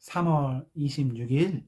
3월 26일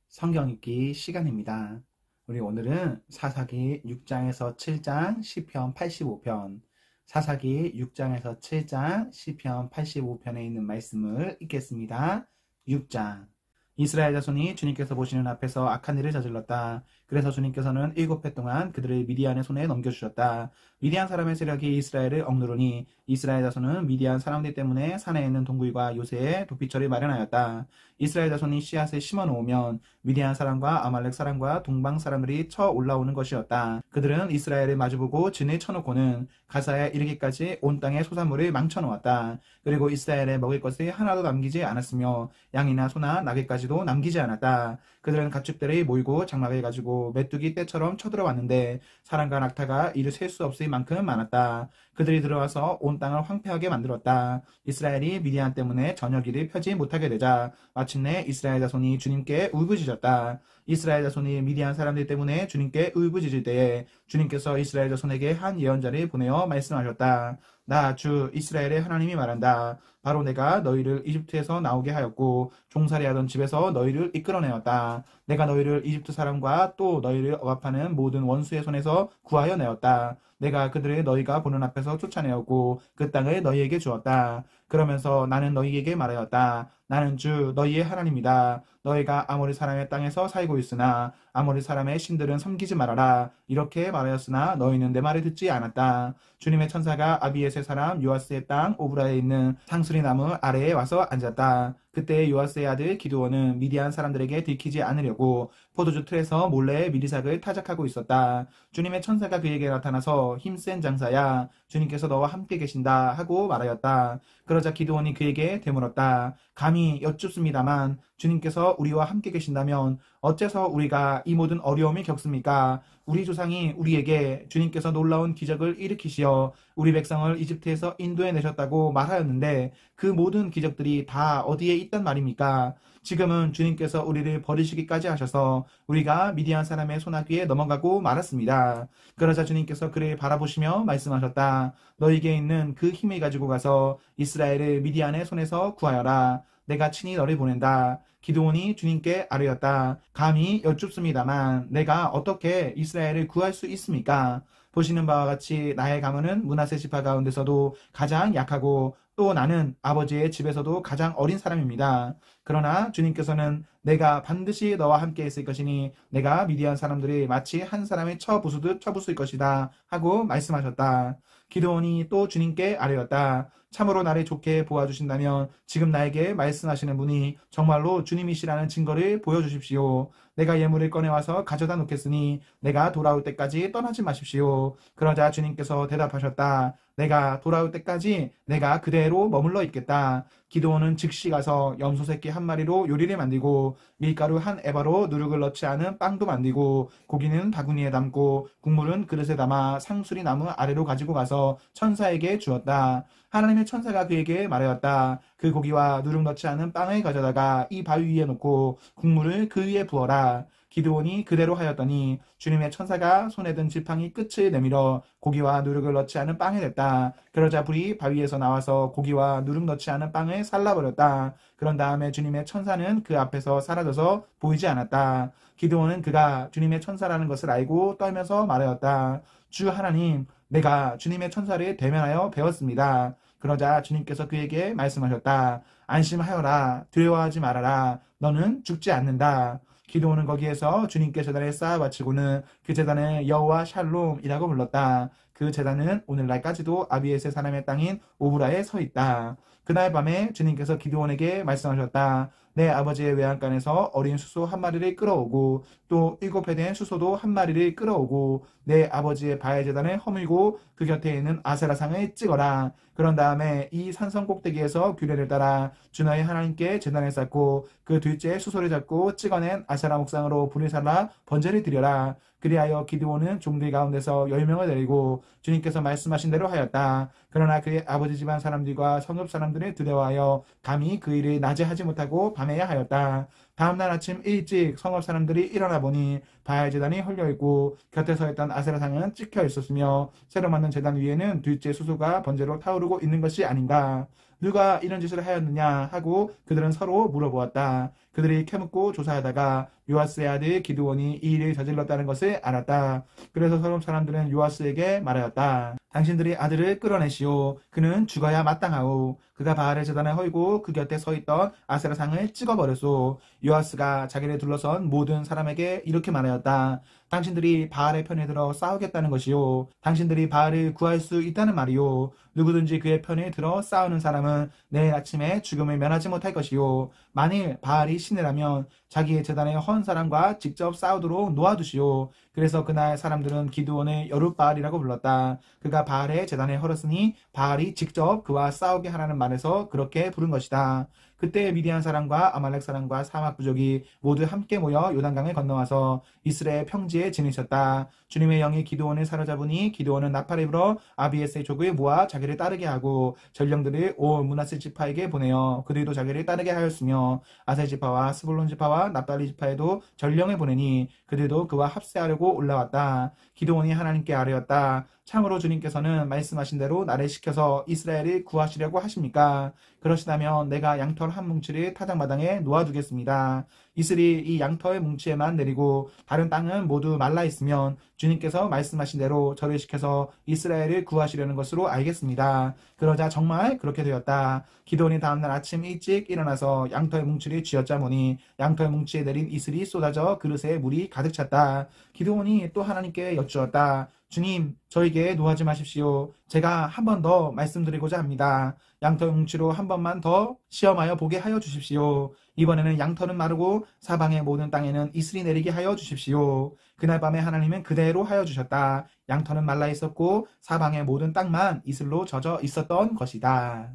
성경 읽기 시간입니다. 우리 오늘은 사사기 6장에서 7장, 시편 85편, 사사기 6장에서 7장, 시편 85편에 있는 말씀을 읽겠습니다. 6장. 이스라엘 자손이 주님께서 보시는 앞에서 악한 일을 저질렀다. 그래서 주님께서는 7해 동안 그들을 미디안의 손에 넘겨주셨다. 미디안 사람의 세력이 이스라엘을 억누르니 이스라엘 자손은 미디안 사람들 때문에 산에 있는 동굴과 요새에 도피처를 마련하였다. 이스라엘 자손이 씨앗을 심어 놓으면 미디안 사람과 아말렉 사람과 동방 사람들이 쳐 올라오는 것이었다. 그들은 이스라엘을 마주보고 진을 쳐놓고는 가사에 이르기까지 온 땅의 소산물을 망쳐놓았다. 그리고 이스라엘에 먹을 것을 하나도 남기지 않았으며 양이나 소나 나귀까지도 남기지 않았다. 그들은 가축들을 몰고 장막을 가지고 메뚜기 떼처럼 쳐들어왔는데 사람과 낙타가 이를 셀 수 없을 만큼 많았다. 그들이 들어와서 온 땅을 황폐하게 만들었다. 이스라엘이 미디안 때문에 저녁일을 펴지 못하게 되자 마침내 이스라엘 자손이 주님께 울부짖었다. 이스라엘 자손이 미디안 사람들 때문에 주님께 울부짖을 때에 주님께서 이스라엘 자손에게 한 예언자를 보내어 말씀하셨다. 나 주 이스라엘의 하나님이 말한다. 바로 내가 너희를 이집트에서 나오게 하였고 종살이하던 집에서 너희를 이끌어내었다. 내가 너희를 이집트 사람과 또 너희를 억압하는 모든 원수의 손에서 구하여 내었다. 내가 그들을 너희가 보는 앞에서 쫓아내었고 그 땅을 너희에게 주었다. 그러면서 나는 너희에게 말하였다. 나는 주 너희의 하나님이다. 너희가 아모리 사람의 땅에서 살고 있으나 아모리 사람의 신들은 섬기지 말아라. 이렇게 말하였으나 너희는 내 말을 듣지 않았다. 주님의 천사가 아비에세 사람 요아스의 땅 오브라에 있는 상수리 나무 아래에 와서 앉았다. 그때 요아스의 아들 기드온은 미디안 사람들에게 들키지 않으려고 포도주 틀에서 몰래 미리삭을 타작하고 있었다. 주님의 천사가 그에게 나타나서 힘센 장사야, 주님께서 너와 함께 계신다 하고 말하였다. 그러자 기드온이 그에게 되물었다. 감히 여쭙습니다만 주님께서 우리와 함께 계신다면 어째서 우리가 이 모든 어려움을 겪습니까? 우리 조상이 우리에게 주님께서 놀라운 기적을 일으키시어 우리 백성을 이집트에서 인도해 내셨다고 말하였는데 그 모든 기적들이 다 어디에 있단 말입니까? 지금은 주님께서 우리를 버리시기까지 하셔서 우리가 미디안 사람의 손아귀에 넘어가고 말았습니다. 그러자 주님께서 그를 바라보시며 말씀하셨다. 너에게 있는 그 힘을 가지고 가서 이스라엘을 미디안의 손에서 구하여라. 내가 친히 너를 보낸다. 기드온이 주님께 아뢰었다. 감히 여쭙습니다만 내가 어떻게 이스라엘을 구할 수 있습니까? 보시는 바와 같이 나의 가문은 므낫세 지파 가운데서도 가장 약하고 또 나는 아버지의 집에서도 가장 어린 사람입니다. 그러나 주님께서는 내가 반드시 너와 함께 있을 것이니 내가 미디안 사람들이 마치 한 사람의 쳐 부수듯 쳐 부술 것이다 하고 말씀하셨다. 기드온이 또 주님께 아뢰었다. 참으로 나를 좋게 보아주신다면 지금 나에게 말씀하시는 분이 정말로 주님이시라는 증거를 보여주십시오. 내가 예물을 꺼내와서 가져다 놓겠으니 내가 돌아올 때까지 떠나지 마십시오. 그러자 주님께서 대답하셨다. 내가 돌아올 때까지 내가 그대로 머물러 있겠다. 기드온은 즉시 가서 염소 새끼 한 마리로 요리를 만들고 밀가루 한 에바로 누룩을 넣지 않은 빵도 만들고 고기는 바구니에 담고 국물은 그릇에 담아 상수리 나무 아래로 가지고 가서 천사에게 주었다. 하나님의 천사가 그에게 말하였다. 그 고기와 누룩 넣지 않은 빵을 가져다가 이 바위 위에 놓고 국물을 그 위에 부어라. 기드온이 그대로 하였더니 주님의 천사가 손에 든 지팡이 끝을 내밀어 고기와 누룩을 넣지 않은 빵에 댔다. 그러자 불이 바위에서 나와서 고기와 누룩 넣지 않은 빵을 살라버렸다. 그런 다음에 주님의 천사는 그 앞에서 사라져서 보이지 않았다. 기드온은 그가 주님의 천사라는 것을 알고 떨면서 말하였다. 주 하나님, 내가 주님의 천사를 대면하여 배웠습니다. 그러자 주님께서 그에게 말씀하셨다. 안심하여라. 두려워하지 말아라. 너는 죽지 않는다. 기드온은 거기에서 주님께 제단을 쌓아 바치고는 그 제단을 여호와 샬롬이라고 불렀다. 그 제단은 오늘날까지도 아비에세 사람의 땅인 오브라에 서 있다. 그날 밤에 주님께서 기드온에게 말씀하셨다. 내 아버지의 외양간에서 어린 수소 한 마리를 끌어오고 또 7해 된 수소도 한 마리를 끌어오고 내 아버지의 바알 제단을 허물고 그 곁에 있는 아세라상을 찍어라. 그런 다음에 이 산성 꼭대기에서 규례를 따라 주 너의 하나님께 제단을 쌓고 그 둘째 수소를 잡고 찍어낸 아세라 목상으로 불을 살라 번제를 드려라. 그리하여 기드온은 종들 가운데서 10명을 데리고 주님께서 말씀하신 대로 하였다. 그러나 그의 아버지 집안 사람들과 성읍 사람들을 두려워하여 감히 그 일을 낮에 하지 못하고 밤에야 하였다. 다음날 아침 일찍 성읍 사람들이 일어나 보니 바알 제단이 헐려있고 곁에 서 있던 아세라상은 찍혀 있었으며 새로 만든 제단 위에는 둘째 수소가 번제로 타오르고 있는 것이 아닌가. 누가 이런 짓을 하였느냐 하고 그들은 서로 물어보았다. 그들이 캐묻고 조사하다가 요아스의 아들 기드온이 이 일을 저질렀다는 것을 알았다. 그래서 서론 사람들은 요아스에게 말하였다. 당신들이 아들을 끌어내시오. 그는 죽어야 마땅하오. 그가 바알의 제단에 헐고 그 곁에 서 있던 아세라상을 찍어버렸소. 요아스가 자기를 둘러선 모든 사람에게 이렇게 말하였다. 당신들이 바알의 편에 들어 싸우겠다는 것이요. 당신들이 바알을 구할 수 있다는 말이요. 누구든지 그의 편에 들어 싸우는 사람은 내일 아침에 죽음을 면하지 못할 것이요. 만일 바알이 신이라면 자기의 제단에 헌 사람과 직접 싸우도록 놓아두시오. 그래서 그날 사람들은 기드온을 여룻바알이라고 불렀다. 그가 바알의 제단에 헐었으니 바알이 직접 그와 싸우게 하라는 말에서 그렇게 부른 것이다. 그때 미디안 사람과 아말렉 사람과 사막 부족이 모두 함께 모여 요단강을 건너와서 이스라엘 평지에 지내셨다. 주님의 영이 기드온을 사로잡으니 기드온은 나팔을 불어 아비에스의 족을 모아 자기를 따르게 하고 전령들을 온 므낫세 지파에게 보내어 그들도 자기를 따르게 하였으며 아셀 지파와 스불론 지파와 납달리 지파에도 전령을 보내니 그들도 그와 합세하려고 올라왔다. 기드온이 하나님께 아뢰었다. 참으로 주님께서는 말씀하신 대로 나를 시켜서 이스라엘을 구하시려고 하십니까? 그러시다면 내가 양털 한 뭉치를 타작마당에 놓아두겠습니다. 이슬이 이 양털 뭉치에만 내리고 다른 땅은 모두 말라 있으면 주님께서 말씀하신 대로 저를 시켜서 이스라엘을 구하시려는 것으로 알겠습니다. 그러자 정말 그렇게 되었다. 기드온이 다음날 아침 일찍 일어나서 양털 뭉치를 쥐어짜보니 양털 뭉치에 내린 이슬이 쏟아져 그릇에 물이 가득 찼다. 기드온이 또 하나님께 여쭈었다. 주님, 저에게 노하지 마십시오. 제가 한 번 더 말씀드리고자 합니다. 양털 뭉치로 한 번만 더 시험하여 보게 하여 주십시오. 이번에는 양털은 마르고 사방의 모든 땅에는 이슬이 내리게 하여 주십시오. 그날 밤에 하나님은 그대로 하여 주셨다. 양털은 말라 있었고 사방의 모든 땅만 이슬로 젖어 있었던 것이다.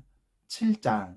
7장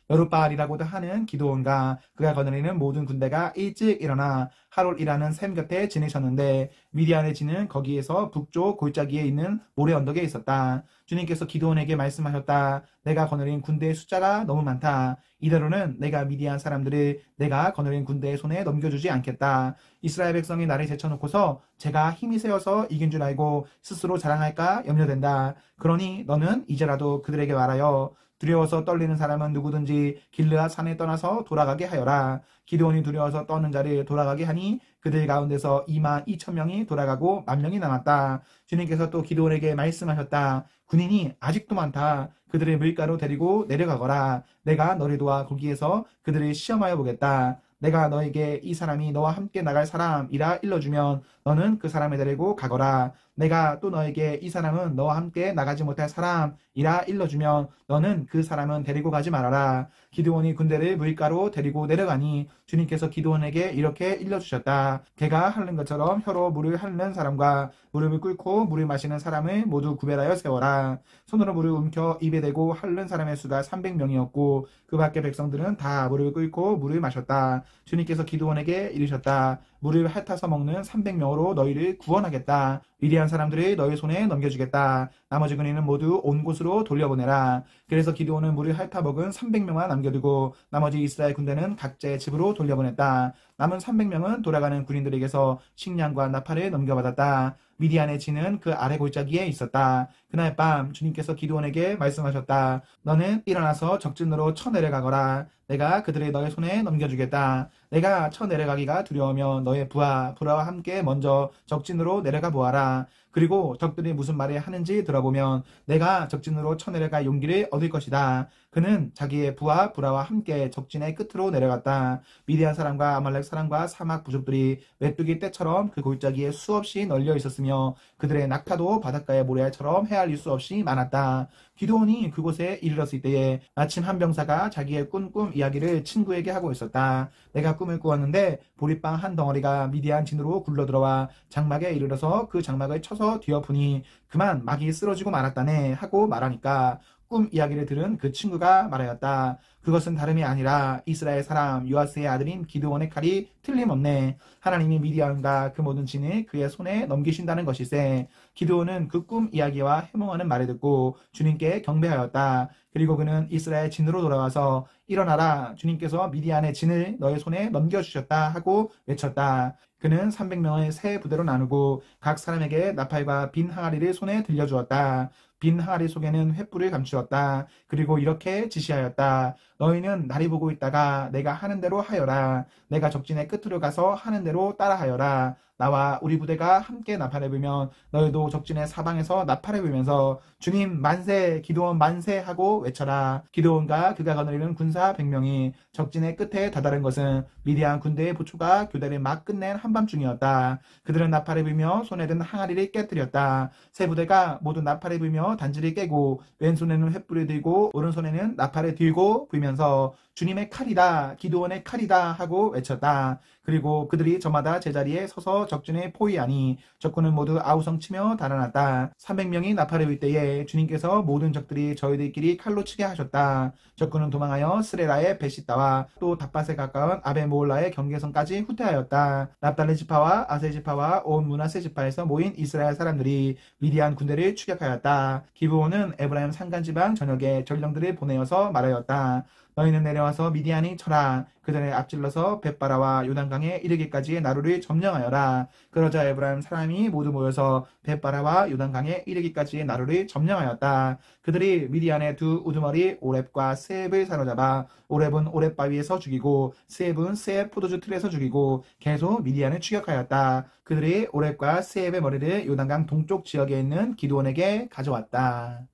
여룻바알이라고도 하는 기드온과 그가 거느리는 모든 군대가 일찍 일어나 하롤이라는 샘 곁에 지내셨는데 미디안의 진은 거기에서 북쪽 골짜기에 있는 모래 언덕에 있었다. 주님께서 기드온에게 말씀하셨다. 내가 거느린 군대의 숫자가 너무 많다. 이대로는 내가 미디안 사람들을 내가 거느린 군대의 손에 넘겨주지 않겠다. 이스라엘 백성이 나를 제쳐놓고서 제가 힘이 세어서 이긴 줄 알고 스스로 자랑할까 염려된다. 그러니 너는 이제라도 그들에게 말하여 두려워서 떨리는 사람은 누구든지 길르앗 산에 떠나서 돌아가게 하여라. 기드온이 두려워서 떠는 자를 돌아가게 하니 그들 가운데서 2만 2천 명이 돌아가고 1만 명이 남았다. 주님께서 또 기드온에게 말씀하셨다. 군인이 아직도 많다. 그들의 물가로 데리고 내려가거라. 내가 너를 도와 거기에서 그들을 시험하여 보겠다. 내가 너에게 이 사람이 너와 함께 나갈 사람이라 일러주면 너는 그 사람을 데리고 가거라. 내가 또 너에게 이 사람은 너와 함께 나가지 못할 사람이라 일러주면 너는 그 사람은 데리고 가지 말아라. 기드온이 군대를 물가로 데리고 내려가니 주님께서 기드온에게 이렇게 일러주셨다. 개가 핥는 것처럼 혀로 물을 핥는 사람과 무릎을 꿇고 물을 마시는 사람을 모두 구별하여 세워라. 손으로 물을 움켜 입에 대고 핥는 사람의 수가 300명이었고 그 밖의 백성들은 다 무릎을 꿇고 물을 마셨다. 주님께서 기드온에게 이르셨다. 물을 핥아서 먹는 300명으로 너희를 구원하겠다. 위대한 사람들을 너희 손에 넘겨주겠다. 나머지 군인은 모두 온 곳으로 돌려보내라. 그래서 기드온은 물을 핥아 먹은 300명만 남겨두고 나머지 이스라엘 군대는 각자의 집으로 돌려보냈다. 남은 300명은 돌아가는 군인들에게서 식량과 나팔을 넘겨받았다. 미디안의 진은 그 아래 골짜기에 있었다. 그날 밤 주님께서 기드온에게 말씀하셨다. 너는 일어나서 적진으로 쳐내려가거라. 내가 그들을 너의 손에 넘겨주겠다. 내가 쳐내려가기가 두려우면 너의 부하, 불화와 함께 먼저 적진으로 내려가 보아라. 그리고 적들이 무슨 말을 하는지 들어보면 내가 적진으로 쳐내려갈 용기를 얻을 것이다. 그는 자기의 부하, 불화와 함께 적진의 끝으로 내려갔다. 미디안 사람과 아말렉 사람과 사막 부족들이 메뚜기 떼처럼 그 골짜기에 수없이 널려 있었으며 그들의 낙타도 바닷가의 모래알처럼 헤아릴 수 없이 많았다. 기드온이 그곳에 이르렀을 때에 마침 한 병사가 자기의 꾼 꿈 이야기를 친구에게 하고 있었다. 내가 꿈을 꾸었는데 보리빵 한 덩어리가 미디안 진으로 굴러들어와 장막에 이르러서 그 장막을 쳐서 뒤엎으니 그만 막이 쓰러지고 말았다네 하고 말하니까 꿈 이야기를 들은 그 친구가 말하였다. 그것은 다름이 아니라 이스라엘 사람 요아스의 아들인 기드온의 칼이 틀림없네. 하나님이 미디안과 그 모든 진을 그의 손에 넘기신다는 것이세. 기드온은 그 꿈 이야기와 해몽하는 말을 듣고 주님께 경배하였다. 그리고 그는 이스라엘 진으로 돌아와서 일어나라. 주님께서 미디안의 진을 너의 손에 넘겨주셨다 하고 외쳤다. 그는 300명을 세 부대로 나누고 각 사람에게 나팔과 빈 항아리를 손에 들려주었다. 빈 항아리 속에는 횃불을 감추었다. 그리고 이렇게 지시하였다. 너희는 날이 보고 있다가 내가 하는 대로 하여라. 내가 적진의 끝으로 가서 하는 대로 따라하여라. 나와 우리 부대가 함께 나팔을 불면 너희도 적진의 사방에서 나팔을 불면서 주님 만세, 기드온 만세 하고 외쳐라. 기드온과 그가 거느리는 군사 100명이 적진의 끝에 다다른 것은 미디안 군대의 보초가 교대를 막 끝낸 한밤중이었다. 그들은 나팔을 불며 손에 든 항아리를 깨뜨렸다. 세 부대가 모두 나팔을 불며 단지를 깨고 왼손에는 횃불을 들고 오른손에는 나팔을 들고 불면서 주님의 칼이다, 기드온의 칼이다 하고 외쳤다. 그리고 그들이 저마다 제자리에 서서 적진을 포위하니 적군은 모두 아우성치며 달아났다. 300명이 나팔을 불 때에 주님께서 모든 적들이 저희들끼리 칼로 치게 하셨다. 적군은 도망하여 스레라의 베시다와 또 닷밭에 가까운 아베모올라의 경계선까지 후퇴하였다. 납달리 지파와 아세 지파와 온 므낫세 지파에서 모인 이스라엘 사람들이 미디안 군대를 추격하였다. 기브온은 에브라임 산간지방 전역에 전령들을 보내어서 말하였다. 너희는 내려와서 미디안이 쳐라. 그들을 앞질러서 벳바라와 요단강에 이르기까지의 나루를 점령하여라. 그러자 에브라임 사람이 모두 모여서 벳바라와 요단강에 이르기까지의 나루를 점령하였다. 그들이 미디안의 두 우두머리 오렙과 스앱을 사로잡아 오렙은 오렙 바위에서 죽이고 스앱은 스앱 포도주 틀에서 죽이고 계속 미디안을 추격하였다. 그들이 오렙과 스앱의 머리를 요단강 동쪽 지역에 있는 기드온에게 가져왔다.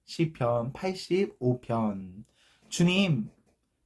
시편 85편.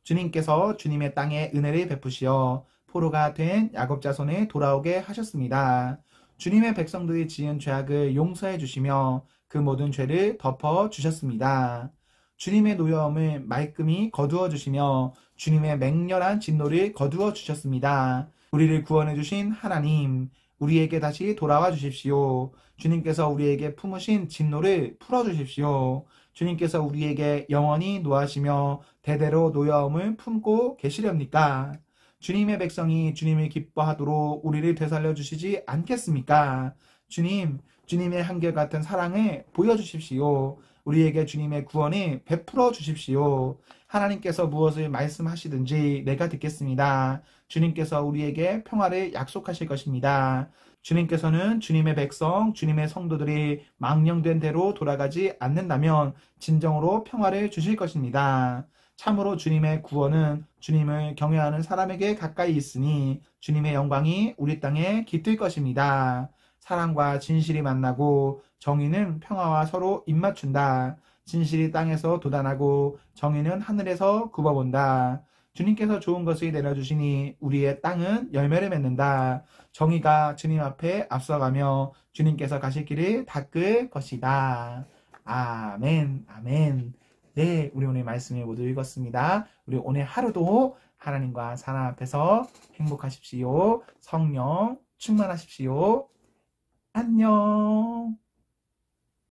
주님께서 주님의 땅에 은혜를 베푸시어 포로가 된 야곱 자손에 돌아오게 하셨습니다. 주님의 백성들이 지은 죄악을 용서해 주시며 그 모든 죄를 덮어 주셨습니다. 주님의 노여움을 말끔히 거두어 주시며 주님의 맹렬한 진노를 거두어 주셨습니다. 우리를 구원해 주신 하나님, 우리에게 다시 돌아와 주십시오. 주님께서 우리에게 품으신 진노를 풀어 주십시오. 주님께서 우리에게 영원히 노하시며 대대로 노여움을 품고 계시렵니까? 주님의 백성이 주님을 기뻐하도록 우리를 되살려 주시지 않겠습니까? 주님의 한결같은 사랑을 보여주십시오. 우리에게 주님의 구원을 베풀어 주십시오. 하나님께서 무엇을 말씀하시든지 내가 듣겠습니다. 주님께서 우리에게 평화를 약속하실 것입니다. 주님께서는 주님의 백성, 주님의 성도들이 망령된 대로 돌아가지 않는다면 진정으로 평화를 주실 것입니다. 참으로 주님의 구원은 주님을 경외하는 사람에게 가까이 있으니 주님의 영광이 우리 땅에 깃들 것입니다. 사랑과 진실이 만나고 정의는 평화와 서로 입맞춘다. 진실이 땅에서 돋아나고 정의는 하늘에서 굽어본다. 주님께서 좋은 것을 내려주시니 우리의 땅은 열매를 맺는다. 정의가 주님 앞에 앞서가며 주님께서 가실 길을 닦을 것이다. 아멘, 아멘. 네, 우리 오늘 말씀을 모두 읽었습니다. 우리 오늘 하루도 하나님과 사람 앞에서 행복하십시오. 성령 충만하십시오. 안녕.